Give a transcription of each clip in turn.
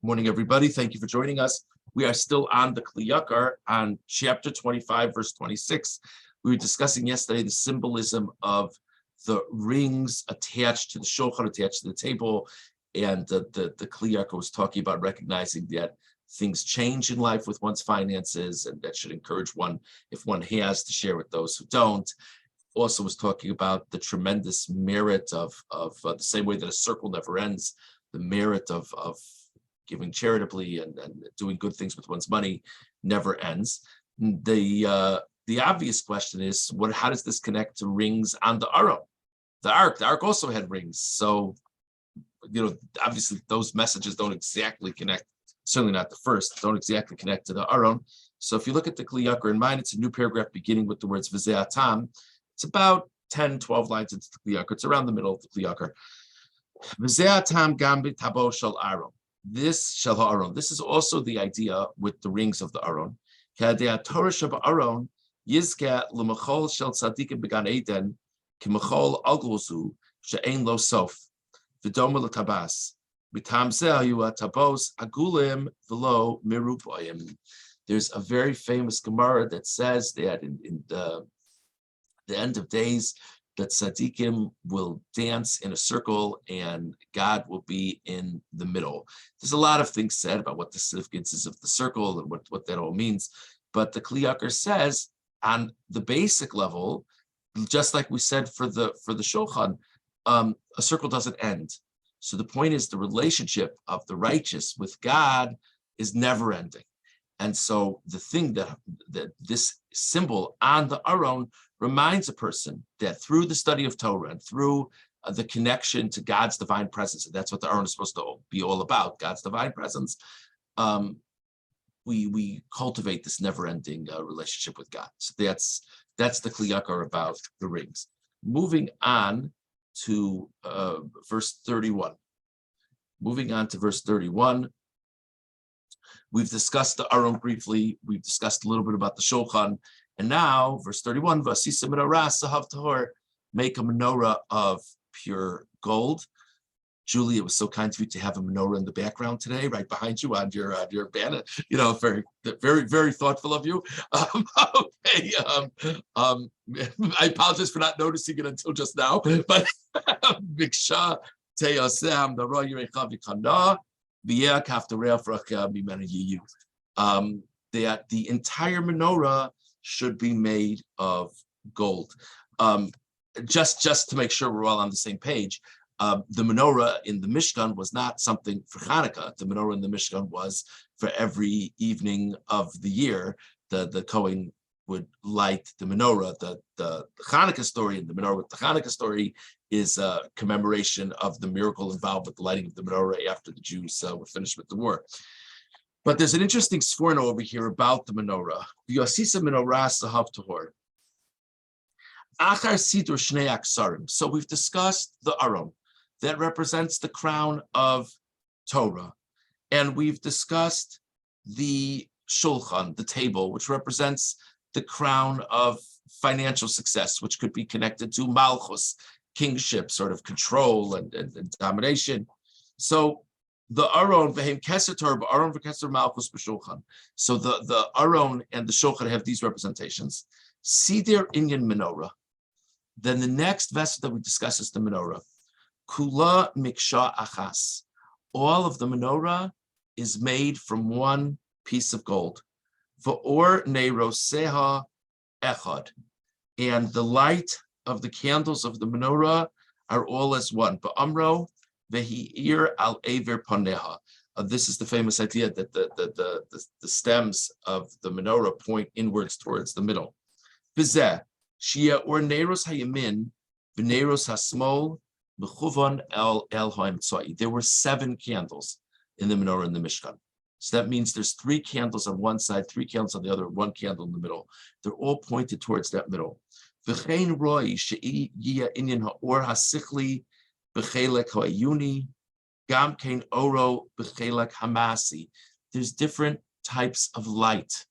Morning, everybody. Thank you for joining us. We are still on the Kli Yakar on chapter 25, verse 26. We were discussing yesterday the symbolism of the rings attached to the shulchan, attached to the table, and the Kli Yakar was talking about recognizing that things change in life with one's finances, and that should encourage one, if one has, to share with those who don't. Also was talking about the tremendous merit of the same way that a circle never ends, the merit of giving charitably and doing good things with one's money never ends. The obvious question is, how does this connect to rings on the Aron? The Ark also had rings. So, obviously those messages don't exactly connect, certainly not the first, don't exactly connect to the Aron. So if you look at the Kli Yakar in mind, it's a new paragraph beginning with the words V'zeh Hatam. It's about 10, 12 lines into the Kli Yakar. It's around the middle of the Kli Yakar. V'zeh Hatam gam b'tabo shel Aron. This shel ha'aron. This is also the idea with the rings of the Aron. K'adei Torah sheba Aron yizka l'machol shel tzadikim began Eden k'machol aglozu she'ein lo sof v'doma l'tabas b'tam zeh hayu tabos agulim v'lo mirubayim. There's a very famous Gemara that says that in the end of days, that tzaddikim will dance in a circle and God will be in the middle. There's a lot of things said about what the significance is of the circle and what that all means. But the Kli Yakar says on the basic level, just like we said for the shulchan, a circle doesn't end. So the point is the relationship of the righteous with God is never ending. And so the thing that this symbol on the Aron reminds a person that through the study of Torah and through the connection to God's divine presence, and that's what the Aron is supposed to be all about, God's divine presence, we cultivate this never-ending relationship with God. So that's the Kli Yakar about the rings. Moving on to verse 31. We've discussed the Aron briefly. We've discussed a little bit about the Shulchan. And now, verse 31, V'asisa menorah sahav tahor, make a menorah of pure gold. Julie, it was so kind of you to have a menorah in the background today, right behind you on your banner. Very, very, very thoughtful of you. Okay. I apologize for not noticing it until just now. But Biksha teyasem the roy yirechav yikana. That the entire menorah should be made of gold. Just to make sure we're all on the same page, the menorah in the Mishkan was not something for Hanukkah. The menorah in the Mishkan was for every evening of the year. The Kohen would light the menorah. The Hanukkah story and the menorah with the Hanukkah story is a commemoration of the miracle involved with the lighting of the menorah after the Jews were finished with the war. But there's an interesting sforno over here about the menorah. V'yasisa menorah sahav tahor. Achar sidur shnei aksarim. So we've discussed the Aron that represents the crown of Torah, and we've discussed the shulchan, the table, which represents the crown of financial success, which could be connected to malchus, kingship, sort of control and domination. So the Aron v'hem keser Torah, Aron v'keser malchus b'shulchan. So the Aron and the shulchan have these representations. Sidir inyan menorah. Then the next vessel that we discuss is the menorah. Kula miksha achas. All of the menorah is made from one piece of gold. V'or neiroseha echad. And the light of the candles of the menorah are all as one. Ba'amro vehi'ir al aver paneha. This is the famous idea that the stems of the menorah point inwards towards the middle. V'zeh shia or neiros hayamin v'neiros hasmol b'chuvan el ha'imtzai. There were 7 candles in the menorah in the Mishkan. So that means there's 3 candles on one side, 3 candles on the other, 1 candle in the middle. They're all pointed towards that middle. V'chein roi she'iyah inyan ha'or hasichli b'chelek ha'ayuni gam kein oro b'chelek hamasi. There's different types of light.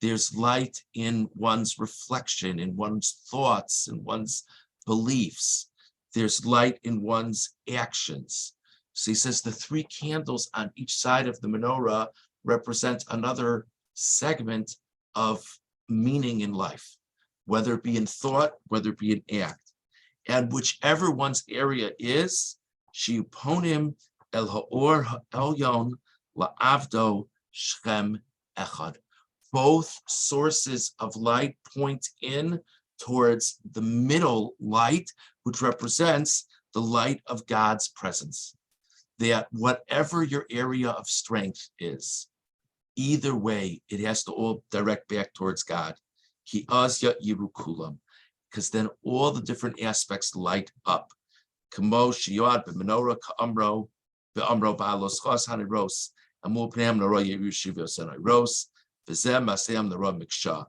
There's light in one's reflection, in one's thoughts, in one's beliefs. There's light in one's actions. So he says the three candles on each side of the menorah represent another segment of meaning in life, whether it be in thought, whether it be in act. And whichever one's area is, shiuponim el ha'or ha'elyon la'avdo shem echad. Both sources of light point in towards the middle light, which represents the light of God's presence. That whatever your area of strength is, either way, it has to all direct back towards God. Ki azya yiru kulam, because then all the different aspects light up. Kamo shiyad b'menorah ka'amro be'amro ba'alos chas haniros amul pnei menorah yerushiv ros v'zeh masayam menorah miksha.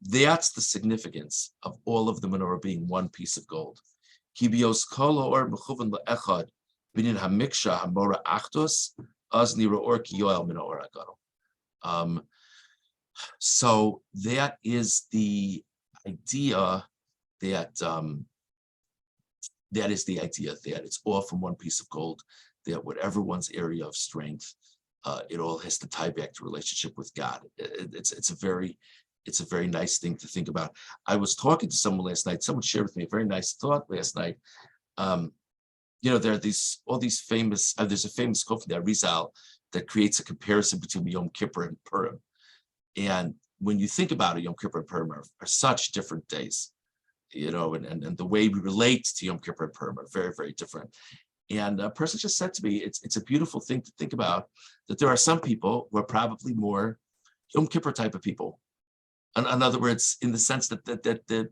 That's the significance of all of the menorah being one piece of gold. Ki bios kol ha'or mechuvan le'echad b'nin hamiksha hamora achdos az nira or ki yoel menorah gadol. So that is the idea that that it's all from one piece of gold, that whatever one's area of strength, it all has to tie back to relationship with God. It's a very nice thing to think about. I was talking to someone last night. Someone shared with me a very nice thought last night. There are all these famous. There's a famous quote from the Arizal that creates a comparison between Yom Kippur and Purim. And when you think about it, Yom Kippur and Purim are such different days, and the way we relate to Yom Kippur and Purim are very, very different. And a person just said to me, it's a beautiful thing to think about, that there are some people who are probably more Yom Kippur type of people. In other words, in the sense that the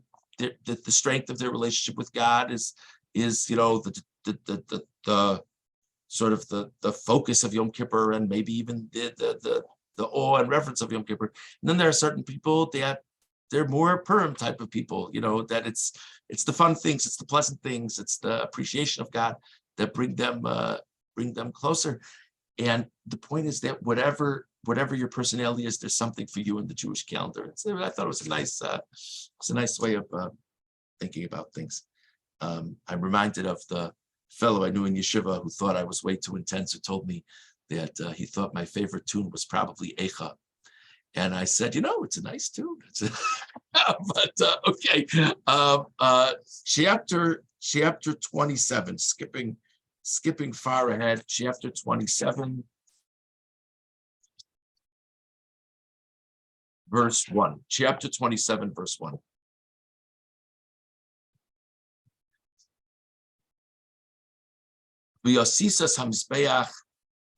strength of their relationship with God is the sort of the focus of Yom Kippur, and maybe even the awe and reverence of Yom Kippur. And then there are certain people that they're more Purim type of people, that it's the fun things, it's the pleasant things, it's the appreciation of God that bring them closer. And the point is that whatever your personality is, there's something for you in the Jewish calendar. I thought it was a nice way of thinking about things. I'm reminded of the fellow I knew in yeshiva who thought I was way too intense, who told me that he thought my favorite tune was probably Eicha. And I said, it's a nice tune. But okay. Chapter 27, skipping far ahead, chapter 27, verse 1. Chapter 27, verse 1. V'yosisas hamizbeach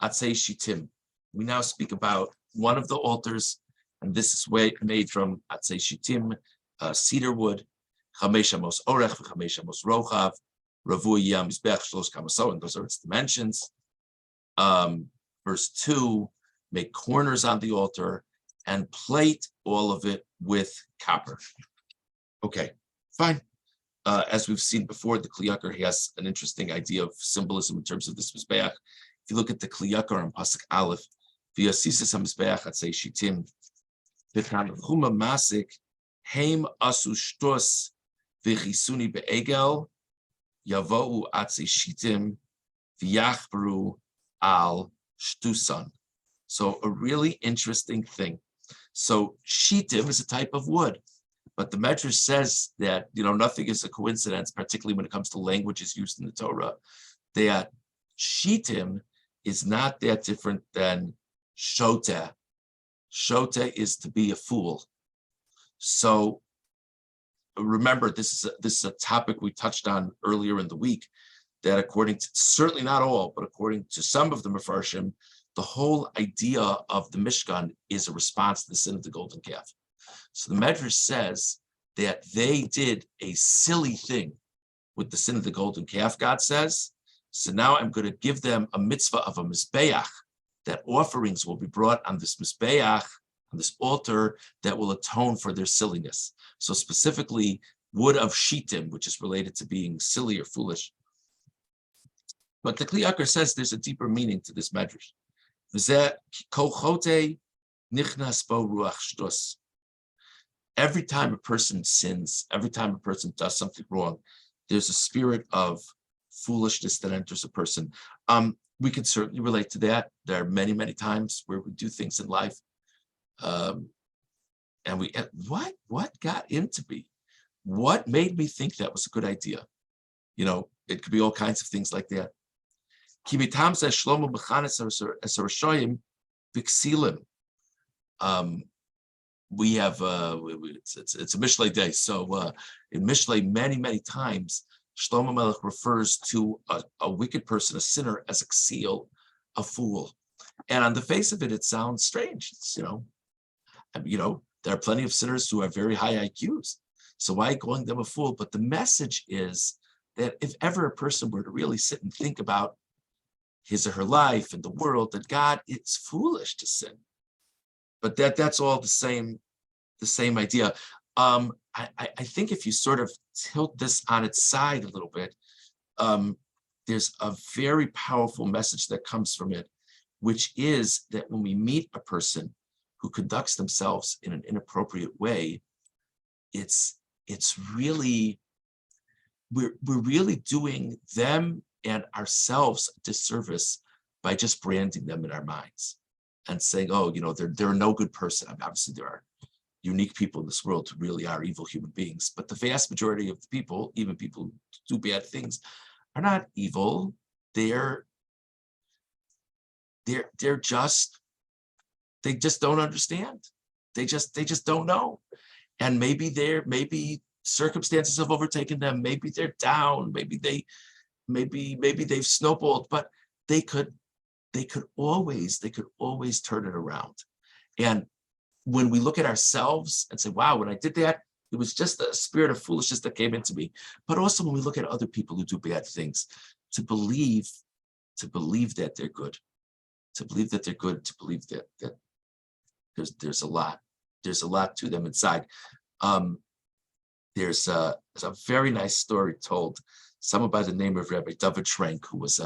atzei shitim. We now speak about one of the altars, and this is made from atzei shitim, cedar wood, chamesh amos orech v'chamesh amos rochav, ravui yam mizbeach shlosh kamaso, and those are its dimensions. Verse 2, make corners on the altar and plate all of it with copper. Okay, fine. As we've seen before, the Kli Yakar has an interesting idea of symbolism in terms of this mizbeach. If you look at the Kli Yakar on Pasuk Aleph, v'yosisas hamizbeach atzei shitim, v'tanchuma masik, heim asu shtos v'chisuni be'egel, yavo'u atzei shitim, v'yachbaru al shtusan. So a really interesting thing. So shitim is a type of wood, but the Medrash says that nothing is a coincidence, particularly when it comes to languages used in the Torah. That shitim is not that different than shoteh. Shoteh is to be a fool. So remember, this is a topic we touched on earlier in the week, that according to, certainly not all, but according to some of the Mefarshim, the whole idea of the Mishkan is a response to the sin of the golden calf. So the Medrash says that they did a silly thing with the sin of the golden calf, God says. So now I'm going to give them a mitzvah of a mizbeach, that offerings will be brought on this mizbeach, on this altar, that will atone for their silliness. So specifically, wood of shitim, which is related to being silly or foolish. But the Kli Yakar says there's a deeper meaning to this Medrash. Every time a person sins, every time a person does something wrong, there's a spirit of foolishness that enters a person. we can certainly relate to that. There are many, many times where we do things in life, and what got into me? What made me think that was a good idea? It could be all kinds of things like that. We have it's a Mishlei day, so in Mishlei many times Shlomo Melech refers to a wicked person, a sinner, as a ksil, a fool, and on the face of it, it sounds strange. There are plenty of sinners who have very high IQs, so why calling them a fool? But the message is that if ever a person were to really sit and think about his or her life and the world, that God, it's foolish to sin. But that's all the same idea. I think if you sort of tilt this on its side a little bit, there's a very powerful message that comes from it, which is that when we meet a person who conducts themselves in an inappropriate way, it's really, we're really doing them and ourselves a disservice by just branding them in our minds and saying, oh, they're no good person. I mean, obviously there are unique people in this world who really are evil human beings, but the vast majority of the people, even people who do bad things, are not evil. They're just, they just don't understand. They just don't know. And maybe circumstances have overtaken them. Maybe they're down. Maybe they've snowballed, but they could always turn it around. And when we look at ourselves and say, wow, when I did that, it was just a spirit of foolishness that came into me. But also when we look at other people who do bad things, to believe that they're good, to believe that there's a lot to them inside. There's a very nice story told, someone by the name of Rabbi David Schrenk, who was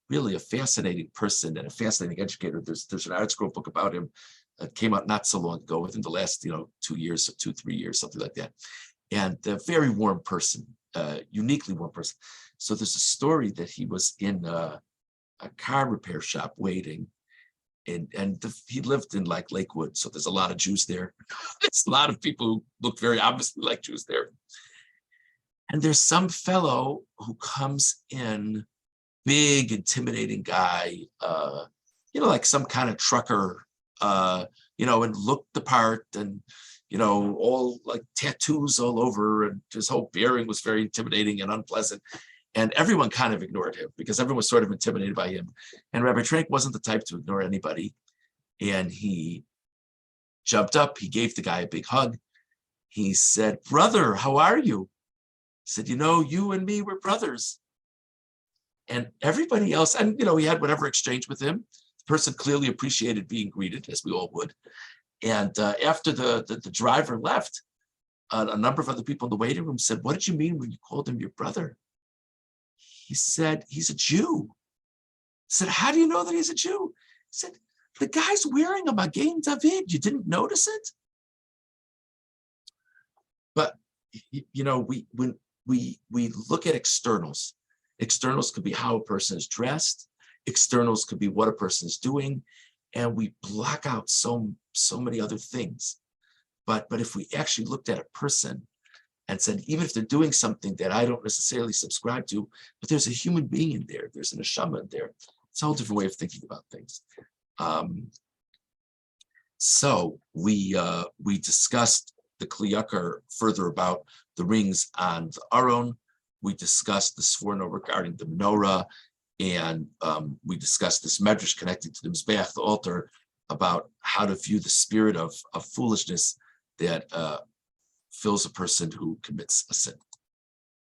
really a fascinating person and a fascinating educator. There's an art scroll book about him that came out not so long ago, within the last 2 years or 3 years, something like that. And a very warm person, uniquely warm person. So there's a story that he was in a car repair shop waiting, and he lived in like Lakewood, so there's a lot of Jews there. There's a lot of people who look very obviously like Jews there. And there's some fellow who comes in, big, intimidating guy, like some kind of trucker, and looked the part, and all like tattoos all over, and his whole bearing was very intimidating and unpleasant. And everyone kind of ignored him because everyone was sort of intimidated by him. And Rabbi Trank wasn't the type to ignore anybody. And he jumped up, he gave the guy a big hug. He said, "Brother, how are you?" He said, "You and me, we're brothers." And everybody else, and he had whatever exchange with him. The person clearly appreciated being greeted, as we all would. And after the driver left, a number of other people in the waiting room said, "What did you mean when you called him your brother?" He said, "He's a Jew." I said, "How do you know that he's a Jew?" He said, "The guy's wearing a Magen David. You didn't notice it?" But when we look at externals could be how a person is dressed. Externals could be what a person is doing, and we block out so many other things. But if we actually looked at a person and said, even if they're doing something that I don't necessarily subscribe to, but there's a human being in there, there's an neshama in there, it's a whole different way of thinking about things. So we discussed the Kli Yakar further about the rings on the Aron. We discussed the Sforno regarding the menorah, and we discussed this medrash connected to the Mizbeach, the altar, about how to view the spirit of foolishness that fills a person who commits a sin.